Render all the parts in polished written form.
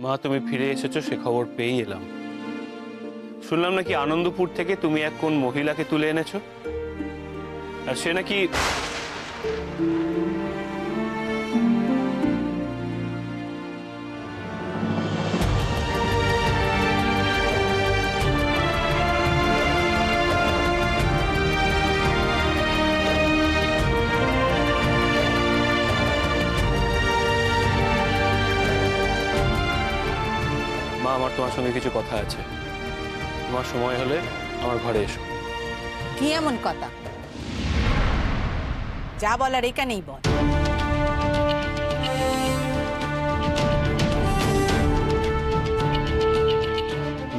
মা, তুমি ফিরে এসেছো সে খবর পেয়েই এলাম। শুনলাম নাকি আনন্দপুর থেকে তুমি এক কোন মহিলাকে তুলে এনেছো, আর সে নাকি মা, আমার তোমার সঙ্গে কিছু কথা আছে। তোমার সময় হলে আমার ঘরে এসো। কি এমন কথা? যা বলার এখানেই বল।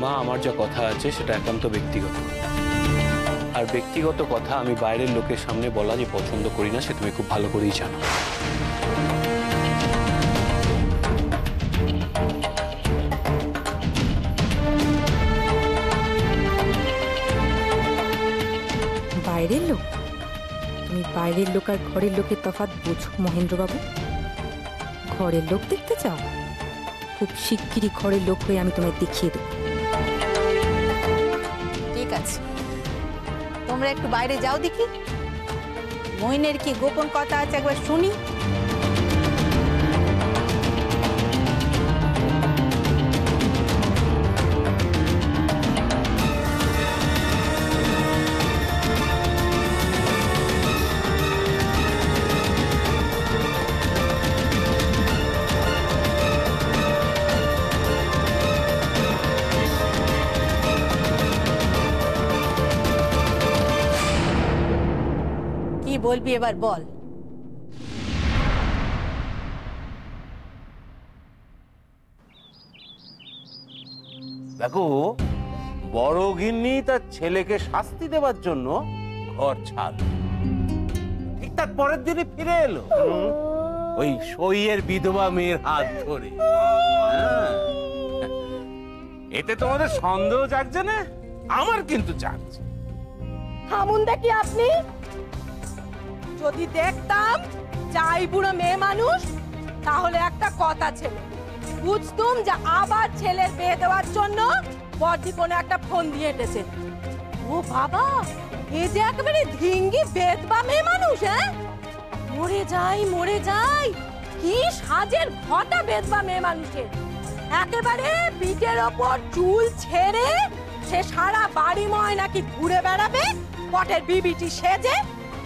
মা, আমার যা কথা আছে সেটা একান্ত ব্যক্তিগত, আর ব্যক্তিগত কথা আমি বাইরের লোকের সামনে বলা যে পছন্দ করি না, সে তুমি খুব ভালো করেই জানো। বাইরের লোক? তুমি বাইরের লোক আর ঘরের লোকের তফাৎ বোঝো মহেন্দ্রবাবু? ঘরের লোক দেখতে চাও? খুব শিগগিরই ঘরের লোক হয়ে আমি তোমায় দেখিয়ে দেব। ঠিক আছে, তোমরা একটু বাইরে যাও দেখি, মইনের কি গোপন কথা আছে একবার শুনি। কি বলবি এবার বল। দেখো, বড় গিন্নি তার ছেলেকে শাস্তি দেওয়ার জন্য ঘর ছাড়, ঠিক তার পরের দিনই ফিরে এলো ওই সইয়ের বিধবা মেয়ের হাত ধরে। হ্যাঁ। এতে তোমাদের সন্দেহ জাগছে না? আমার কিন্তু জাগছে। থামুন দেখি আপনি। যদি দেখতাম যাই বুড়ো মেয়ে মানুষ, তাহলে একটা কথা ছিল, বুঝতুম যে আবার ছেলের বিয়ে দেওয়ার জন্য বড়দি কোনো একটা ফোন দিয়ে এটেছে। ও বাবা, এ যে একেবারে ধিঙ্গি বেদবা মেয়ে মানুষ। হ্যাঁ, মরে যাই মরে যাই, কি সাজের ঘটা বেদবা মেয়ে মানুষের। একেবারে পিঠের ওপর চুল ছেড়ে সে সারা বাড়ি ময় নাকি ঘুরে বেড়াবে পটের বিবিটি সেজে,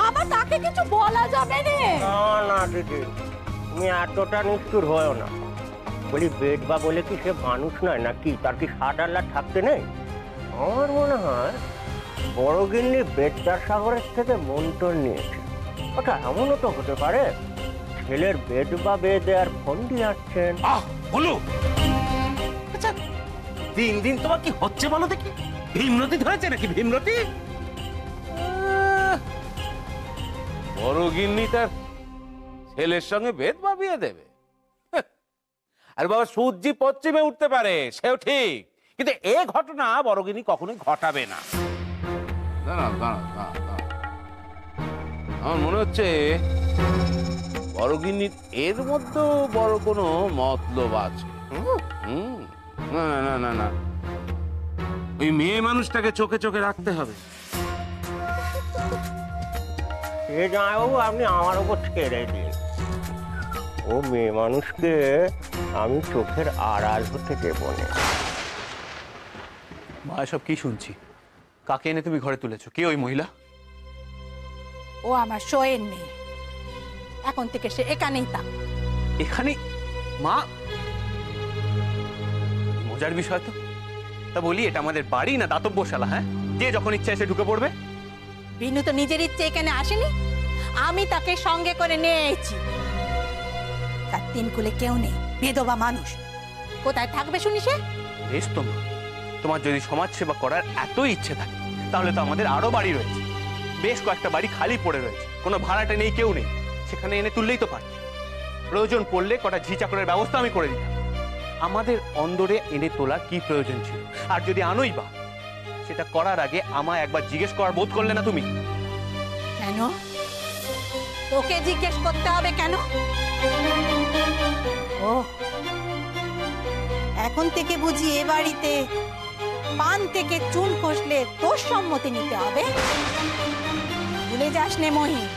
আবার তাকে কিছু বলা যাবে না। না দিদি, তুমি এতটা নিষ্ঠুর হয়েও না। বলি বেদবা বলে কি সে মানুষ নয় নাকি? তার কি সাত আল্লাহ থাকতে নেই? আমার মনে হয় বড় গিন্নি বেদদার সাগরের থেকে মন্ত্র নিয়েছে। ওটা এমনও তো হতে পারে ছেলের বেদবা বেদে আর ফোন দিয়ে আসছেন। বলো, আচ্ছা দিন দিন তোমার কি হচ্ছে বলো দেখি? ভীমরতি ধরেছে নাকি? ভীমরতি? বড় গিন্নি তার ছেলের সঙ্গে ভেদ ভাবিয়ে দেবে? আর বাবা, সূর্য পশ্চিমে উঠতে পারে, সেও ঠিক, কিন্তু এ ঘটনা বড় গিন্নি কখনোই ঘটাবে না। আমার মনে হচ্ছে বড় গিন্নির এর মধ্যে বড় কোনো মতলব আছে। না না না না, ওই মেয়ে মানুষটাকে চোখে চোখে রাখতে হবে। সে জামাইবাবু আপনি আমার উপর ছেড়ে দিন। ও মেয়ে মানুষকে আমি চোখের আড়াল হতে দেব না। মা, এসব কি শুনছি? কাকে এনে তুমি ঘরে তুলেছো? কে ওই মহিলা? ও আমার সইয়ের মেয়ে, এখন থেকে সে এখানেই থাক। এখানে? মা, মজার বিষয় তো। তা বলি, এটা আমাদের বাড়ি না দাতব্যশালা? হ্যাঁ, যে যখন ইচ্ছা এসে ঢুকে পড়বে। বিনু তো নিজের ইচ্ছে এখানে আসেনি, আমি তাকে সঙ্গে করে নিয়ে এসেছি। তার তিন কুলে কেউ নেই, বিধবা মানুষ, কোথায় থাকবে শুনি সে? বেশ তো মা, তোমার যদি সমাজ সেবা করার এতই ইচ্ছে থাকে তাহলে তো আমাদের আরো বাড়ি রয়েছে, বেশ কয়েকটা বাড়ি খালি পড়ে রয়েছে, কোনো ভাড়াটা নেই, কেউ নেই, সেখানে এনে তুললেই তো পারত। প্রয়োজন পড়লে কটা ঝি চাকরের ব্যবস্থা আমি করে দিতাম। আমাদের অন্দরে এনে তোলার কি প্রয়োজন ছিল? আর যদি আনোই বা, সেটা করার আগে আমায় একবার জিজ্ঞেস করার বোধ করলে না তুমি? কেন তোকে জিজ্ঞেস করতে হবে কেন? ও এখন থেকে বুঝি এ বাড়িতে পান থেকে চুন খসলে তোর সম্মতি নিতে হবে? ভুলে যাস নে মহিন,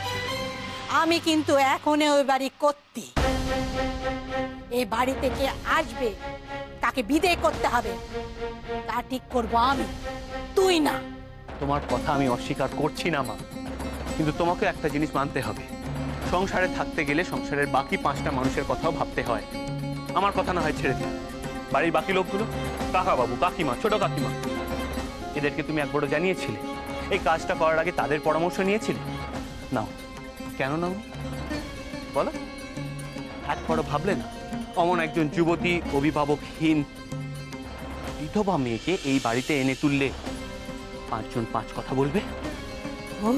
আমি কিন্তু এখনো ওই বাড়ি করতে। এ বাড়িতে কে আসবে তাকে বিদায় করতে হবে, তা ঠিক করবো আমি, তুই না। তোমার কথা আমি অস্বীকার করছি না মা, কিন্তু তোমাকে একটা জিনিস মানতে হবে, সংসারে থাকতে গেলে সংসারের বাকি 5টা মানুষের কথাও ভাবতে হয়। আমার কথা না হয় ছেড়ে দিন, বাড়ির বাকি লোকগুলো, কাকা বাবু, কাকিমা, ছোট কাকিমা, এদেরকে তুমি একবারও জানিয়েছিলে? এই কাজটা করার আগে তাদের পরামর্শ নিয়েছিলে? নাও, কেন নাও বলো? একবারও ভাবলে না অমন একজন যুবতী, অভিভাবকহীন বিধবা মেয়েকে এই বাড়িতে এনে তুললে 5 জন 5 কথা বলবে? ও,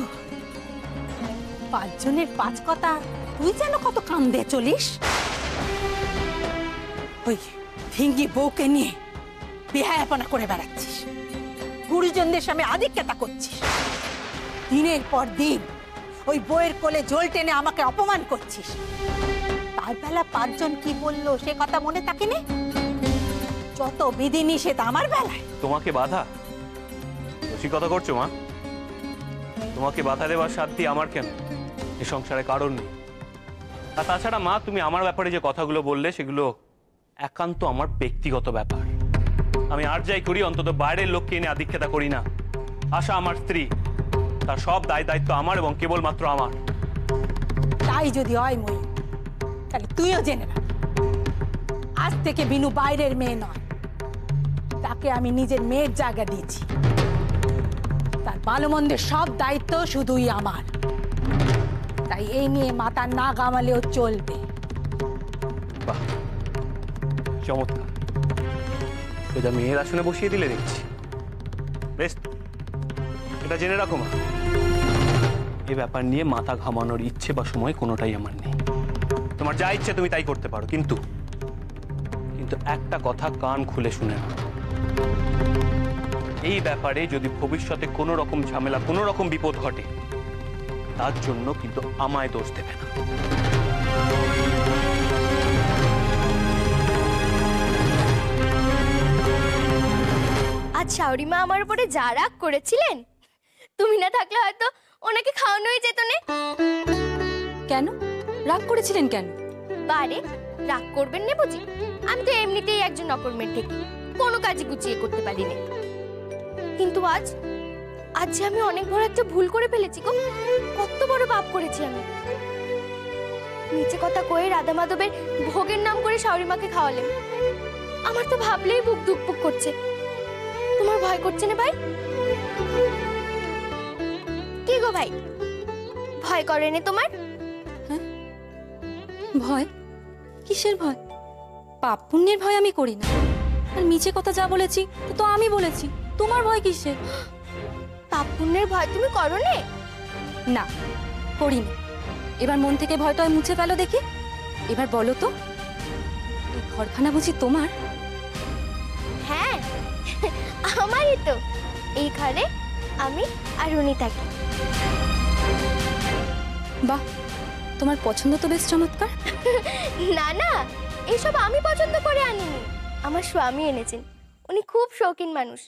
5 জনের 5 কথা তুই যেন কত কান দিয়ে চলিস। ওই ভিঙ্গি বউকে নিয়ে বেহায়াপনা করে বেড়াচ্ছিস, গুরুজনদের সামনে আধিক্যতা করছিস, দিনের পর দিন ওই বউয়ের কোলে জল টেনে আমাকে অপমান করছিস। তার বেলা 5 জন কি বললো সে কথা মনে থাকে না? যত বিধি নিষেধ আমার বেলায়। তোমাকে বাধা? রসিকতা করছো মা? তোমাকে বাধা দেওয়ার সাধ্যি আমার কেন? এ সংসারে কারণ নেই। আর তাছাড়া মা, তুমি আমার ব্যাপারে যে কথাগুলো বললে সেগুলো একান্ত আমার ব্যক্তিগত ব্যাপার। আমি আর যাই করি অন্তত বাইরের লোককে এনে আধিক্যতা করি না। আশা আমার স্ত্রী, তার সব দায় দায়িত্ব আমার এবং কেবলমাত্র আমার। তাই যদি হয় মই, তাহলে তুইও জেনে না, আজ থেকে বিনু বাইরের মেয়ে নয়, তাকে আমি নিজের মেয়ের জায়গা দিয়েছি। তার ভালো মন্দের সব দায়িত্ব শুধুই আমার, তাই এই নিয়ে মাথা না ঘামালেও চলবে। বাহ, চমৎকার! সোজা মেয়ের আসনে বসিয়ে দিলে দেখছি। বেশ, এটা জেনে রাখো মা, এ ব্যাপার নিয়ে মাথা ঘামানোর ইচ্ছে বা সময় কোনোটাই আমার নেই। তোমার যা ইচ্ছে তুমি তাই করতে পারো, কিন্তু একটা কথা কান খুলে শুনে নাও, এই ব্যাপারে যদি ভবিষ্যতে কোনো রকম ঝামেলা, কোনো রকম বিপদ ঘটে, তার জন্য কিন্তু আমায় দোষ দেবে না। আজ শাওরিমা আমার উপরে যা রাগ করেছিলেন, তুমি না থাকলে হয়তো ওনাকে খাওয়ানোই যেত না। কেন রাগ করেছিলেন কেন? বারে রাগ করবেন না বুঝি? আমি তো এমনিতেই একজন অকর্মের থেকে কোনো কাজই গুছিয়ে করতে পারি না, কিন্তু আজ যে আমি অনেক বড় একটা ভুল করে ফেলেছি গো। কত বড় পাপ করেছি আমি। নিচে কথা কয়ে রাধা মাধবের ভোগের নাম করে শাওরিমাকে খাওয়ালেন। আমার তো ভাবলেই বুক ধুকপুক করছে। তোমার ভয় করছে না ভাই? কি গো ভাই, ভয় করে না তোমার? ভয়? কিসের ভয়? পাপ পুণ্যের ভয় আমি করি না। আর মিছে কথা যা বলেছি তো আমি বলেছি, তোমার ভয় কিসের? পাপ পুণ্যের ভয় তুমি করো না? না, করিনি। এবার মন থেকে ভয়টা মুছে ফেলো দেখি। এবার বলো তো, এই ঘরখানা বুঝি তোমার? হ্যাঁ, আমারই তো। এই ঘরে আমি আর উনি থাকি। বাহ, তোমার পছন্দ তো বেশ চমৎকার। না না, এসব আমি পছন্দ করে আনিনি, আমার স্বামী এনেছেন। উনি খুব শৌখিন মানুষ,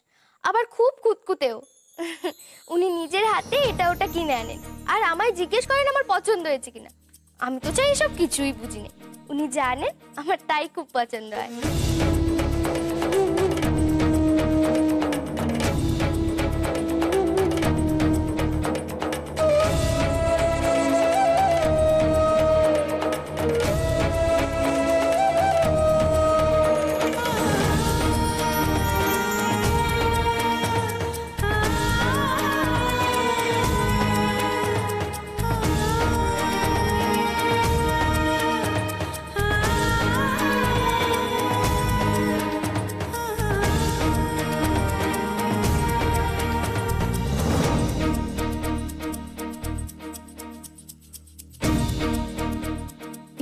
আবার খুব কুতকুতেও। উনি নিজের হাতে এটা ওটা কিনে আনেন, আর আমায় জিজ্ঞেস করেন আমার পছন্দ হয়েছে কিনা। আমি তো চাই এসব কিছুই বুঝি না। উনি জানেন আমার তাই খুব পছন্দ হয়।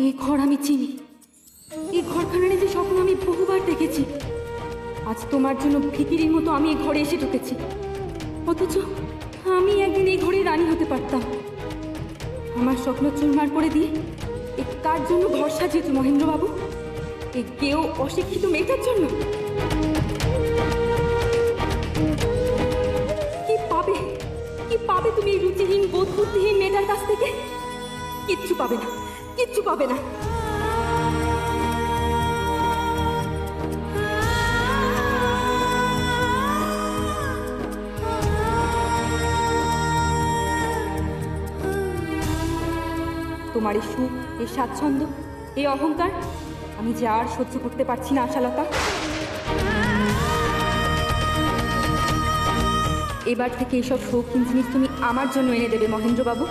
এই ঘর আমি চিনি, এই ঘরখানার যে স্বপ্ন আমি বহুবার দেখেছি। আজ তোমার জন্য ভিখিরির মতো আমি এই ঘরে এসে ঢুকেছি, অথচ আমি একদিন এই ঘরে রানী হতে পারতাম। আমার স্বপ্ন চুরমার করে দিয়ে এই কার জন্য ঘর সাজিয়েছ মহেন্দ্রবাবু? এই কেউ অশিক্ষিত মেয়েটার জন্য? কি পাবে, কি পাবে তুমি এই রুচিহীন বোধ বুদ্ধিহীন মেয়েটার কাছ থেকে? কিচ্ছু পাবে না, কিচ্ছু পাবে না। তোমার এই সুখ, এই স্বাচ্ছন্দ্য, এই অহংকার আমি যে আর সহ্য করতে পারছি না আশালতা। এবার থেকে এইসব শৌখিন জিনিস তুমি আমার জন্য এনে দেবে মহেন্দ্রবাবু,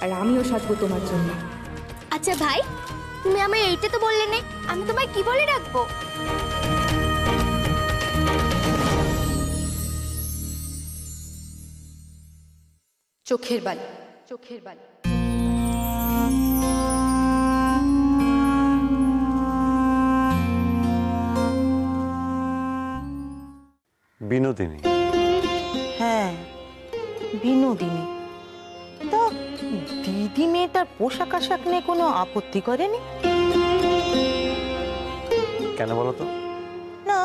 আর আমিও সাজবো তোমার জন্য। আচ্ছা ভাই, তুমি আমায় এইটা তো বললে না, আমি তোমায় কি বলে রাখবো? চোখের বালি, চোখের বালি। বিনোদিনী। হ্যাঁ, বিনোদিনী। তা দিদি মেয়েটার পোশাক আশাক নিয়ে কোনো আপত্তি করেনি? কেন বলো তো? না,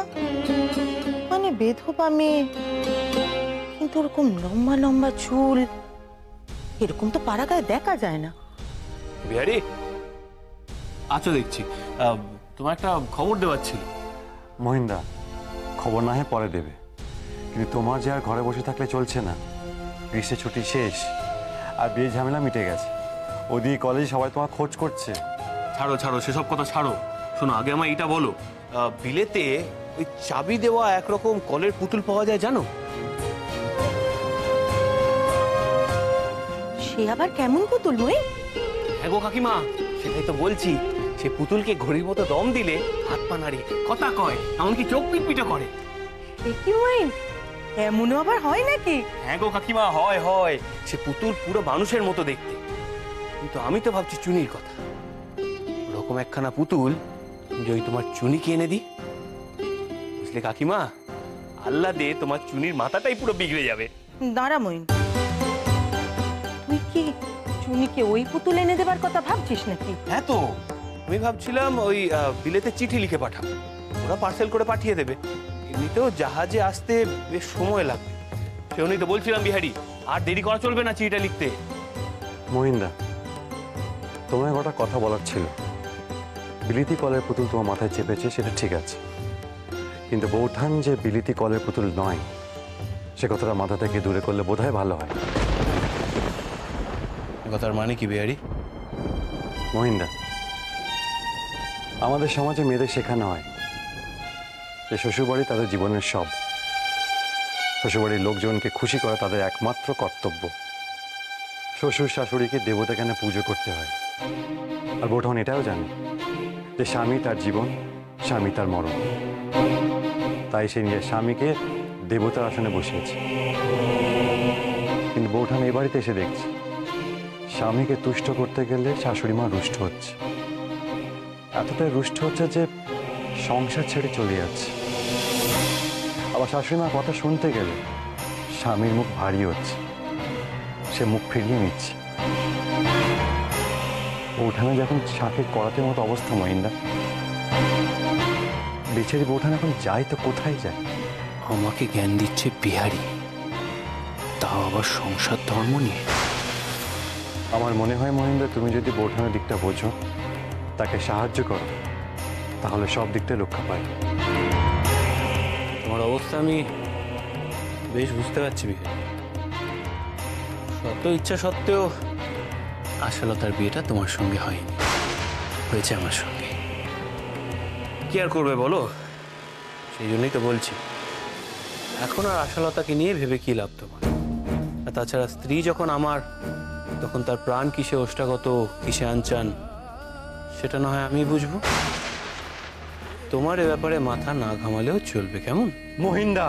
মানে বেধবা মেয়ে, কিন্তু ওরকম লম্বা লম্বা চুল, এরকম তো পাড়া গায়ে দেখা যায় না। বিহারি, আচ্ছা দেখছি তোমার একটা খবর দেওয়ার ছিল। মহিন্দা, খবর না হয় পরে দেবে, কিন্তু তোমার যে আর ঘরে বসে থাকলে চলছে না। গ্রীষ্মের ছুটি শেষ, আর বিয়ে ঝামেলা মিটে গেছে। ওদিকে কলেজে সবাই তোমার খোঁজ করছে। ছাড়ো ছাড়ো, সেসব কথা ছাড়ো। শোনো, আগে আমার এটা বলো, বিলেতে ওই চাবি দেওয়া একরকম কলের পুতুল পাওয়া যায় জানো? সে আবার কেমন পুতুল নয়? হ্যাঁ গো কাকিমা, সেটাই তো বলছি। সে পুতুলকে ঘড়ির মতো দম দিলে হাত পা নাড়ে, কথা কয়, এমনকি চোখ পিটপিটা করে। কি ওয়াইন, এমনও আবার হয় নাকি? হ্যাঁ গো কাকিমা, হয় হয়। সে পুতুল পুরো মানুষের মতো দেখতে, কিন্তু আমি তো ভাবছি চুনির কথা। ওরকম একখানা পুতুল যদি তোমার চুনিকে এনে দিই, বুঝলে কাকিমা, আল্লাহ দে তোমার চুনির মাথাটাই পুরো বিগড়ে যাবে। দাঁড়া মইন, তুই কি চুনিকে ওই পুতুল এনে দেবার কথা ভাবছিস নাকি? হ্যাঁ তো, আমি ভাবছিলাম ওই বিলেতে চিঠি লিখে পাঠাবো, ওরা পার্সেল করে পাঠিয়ে দেবে। এমনিতেও জাহাজে আসতে বেশ সময় লাগবে, সেজন্যই তো বলছিলাম বিহারি, আর দেরি করা চলবে না চিঠিটা লিখতে। মহিন্দা, তোমায় গোটা কথা বলার ছিল। বিলিতি কলের পুতুল তোমার মাথায় চেপেছে, সেটা ঠিক আছে, কিন্তু বৌঠান যে বিলিতি কলের পুতুল নয়, সে কথাটা মাথা থেকে দূরে করলে বোধহয় ভালো হয়। কথার মানে কি বিহারি? মহিন্দা, আমাদের সমাজে মেয়েদের শেখানো হয় যে শ্বশুরবাড়ি তাদের জীবনের সব। শ্বশুরবাড়ির লোকজনকে খুশি করা তাদের একমাত্র কর্তব্য। শ্বশুর শাশুড়িকে দেবতা কেন পুজো করতে হয়। আর বৌঠান এটাও জানে যে স্বামী তার জীবন, স্বামী তার মরণ। তাই সে নিজের স্বামীকে দেবতার আসনে বসিয়েছে। কিন্তু বৌঠান এ বাড়িতে এসে দেখছে স্বামীকে তুষ্ট করতে গেলে শাশুড়ি মা রুষ্ট হচ্ছে। এতটাই রুষ্ট হচ্ছে যে সংসার ছেড়ে চলে যাচ্ছে। আবার শাশুড়ি মার কথা শুনতে গেলে স্বামীর মুখ ভারী হচ্ছে, সে মুখ ফিরিয়ে নিচ্ছে। বৌঠানে যখন শাকের করাতের মতো অবস্থা মহিন্দা, বেচারি বৌঠান এখন যায় তো কোথায় যায়? আমাকে জ্ঞান দিচ্ছে বিহারি, তাও আবার সংসার ধর্ম নিয়ে। আমার মনে হয় মহিন্দা, তুমি যদি বৌঠানের দিকটা বোঝো, তাকে সাহায্য করো, তাহলে সব দিকটাই রক্ষা পায়। তোমার অবস্থা আমি বেশ বুঝতে পারছি বিহারি। শত ইচ্ছা সত্ত্বেও আশালতার বিয়েটা তোমার সঙ্গে হয়নি, হয়েছে আমার সঙ্গে। কি আর করবে বলো? সেই জন্যই তো বলছি, এখন আর আশালতাকে নিয়ে ভেবে কি লাভ তোমার? আর তাছাড়া স্ত্রী যখন আমার, তখন তার প্রাণ কিসে ওষ্ঠাগত, কিসে আনচান, সেটা না হয় আমি বুঝবো। তোমার এ ব্যাপারে মাথা না ঘামালেও চলবে, কেমন? মহিন্দা,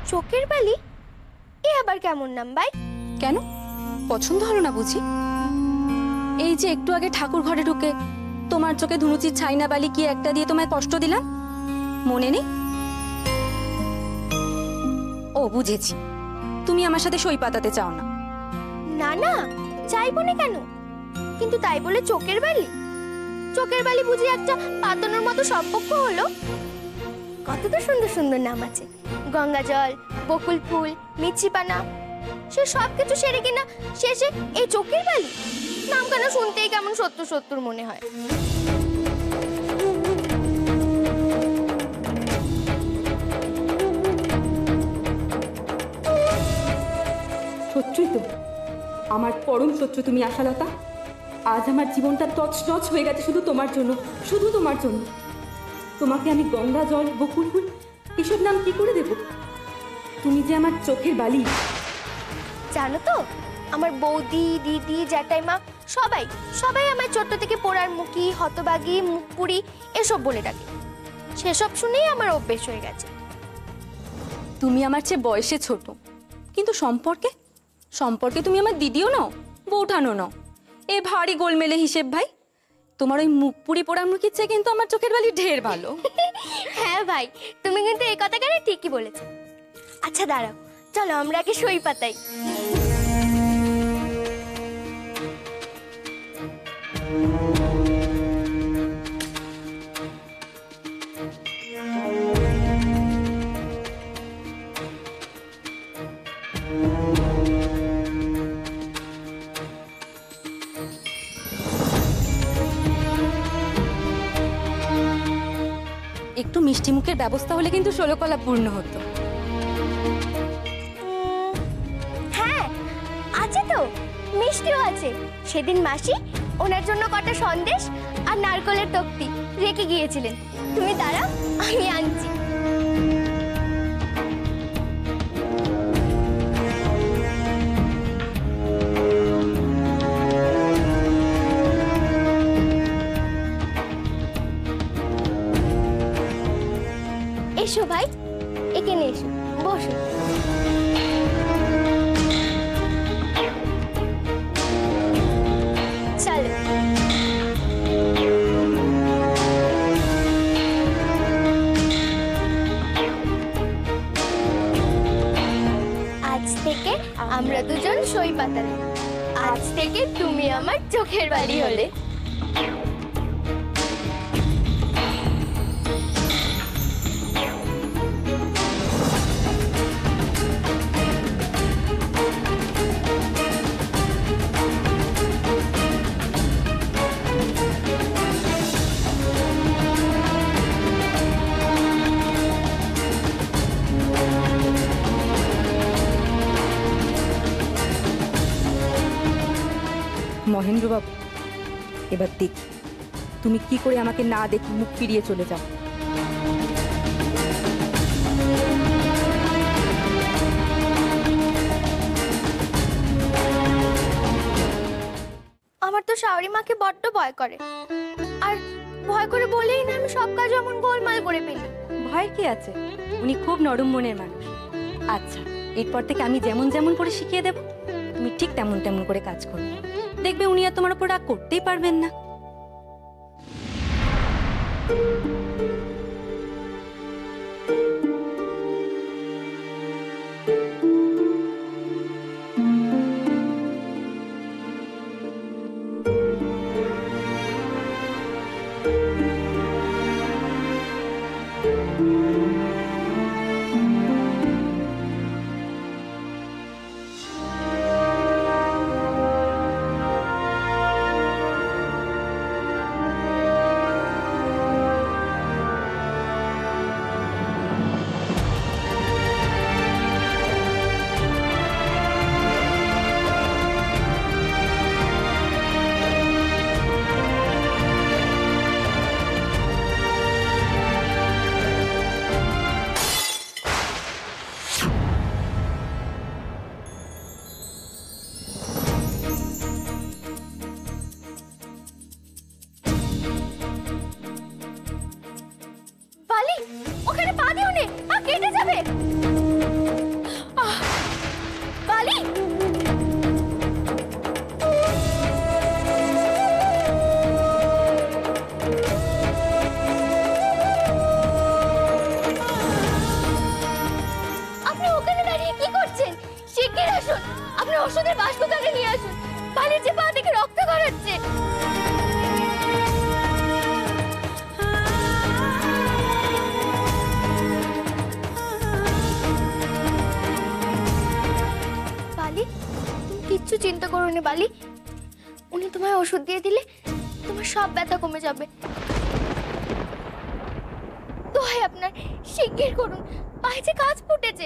চোখের বালি? এ আবার কেমন নাম ভাই? কেন, পছন্দ হলো না বুঝি? এই যে একটু আগে ঠাকুর ঘরে ঢুকে তোমার চোখে ধুনুচির ছাইনা বালি কি একটা দিয়ে তোমায় কষ্ট দিলাম, মনে নেই? ও বুঝেছি, তুমি আমার সাথে সই পাতাতে চাও না। না না, চাইবো না কেন? কিন্তু তাই বলে চোখের বালি? চোখের বালি বুঝি একটা পাতানোর মতো সম্পর্ক হলো? কত তো সুন্দর সুন্দর নাম আছে, গঙ্গা জল, বকুল ফুল, মিছিপানা, সে সব কিছু সেরে কিনা শেষে এই চোখের বালি নাম কেন শুনতেই কেমন সত্তর সত্তর মনে হয়। সত্যই তো, আমার পরম শত্রু তুমি আশালতা। আজ আমার জীবনটা তছনছ হয়ে গেছে শুধু তোমার জন্য, শুধু তোমার জন্য। তোমাকে আমি গঙ্গা জল, বকুল ফুল এসব নাম কি করে দেব? তুমি যে আমার চোখের বালি। জানো তো, আমার বৌদি, দিদি, জ্যাঠাইমা সবাই সবাই আমার ছোট্ট থেকে পোড়ার মুখী, হতবাগী, মুখপুরি এসব বলে ডাকে। সেসব শুনেই আমার অভ্যেস হয়ে গেছে। তুমি আমার চেয়ে বয়সে ছোট, কিন্তু সম্পর্কে সম্পর্কে তুমি আমার দিদিও নও, বৌঠানও নও। এ ভারী গোলমেলে হিসেব ভাই। তোমার ওই মুখ পুরি পোড়ার মুখের চেয়ে কিন্তু আমার চোখের বালি ঢের ভালো। হ্যাঁ ভাই, তুমি কিন্তু এই কথা কেন ঠিকই বলেছো। আচ্ছা দাঁড়াও, চলো আমরা আগে সই পাতাই। একটু মিষ্টি মুখের ব্যবস্থা হলে কিন্তু 16 কলা পূর্ণ হতো। হ্যাঁ আছে তো, মিষ্টিও আছে। সেদিন মাসি ওনার জন্য কটা সন্দেশ আর নারকলের তক্তি রেখে গিয়েছিলেন। তুমি দাঁড়াও, আমি আনছি। এসো ভাই, এখানে এসো, বসো। চলো। আজ থেকে আমরা দুজন সই পাতালাম। আজ থেকে তুমি আমার চোখের বালি হলে। মহেন্দ্রবাবু, এবার দেখি তুমি কি করে আমাকে না দেখে মুখ ফিরিয়ে চলে যাও। আমার তো শাওরি মাকে বড্ড ভয় করে, আর ভয় করে বলেই না আমি সব কাজ এমন গোলমাল করে ফেলি। ভয় কি আছে, উনি খুব নরম মনের মানুষ। আচ্ছা, এরপর থেকে আমি যেমন যেমন করে শিখিয়ে দেব, তুমি ঠিক তেমন তেমন করে কাজ করবে। দেখবে উনি আর তোমার উপর রাগ করতেই পারবেন না। মানে বালি, উনি তোমায় ওষুধ দিয়ে দিলে তোমার সব ব্যথা কমে যাবে। দোহাই আপনার, শিগগির করুন, পায়ে যে কাজ ফুটেছে।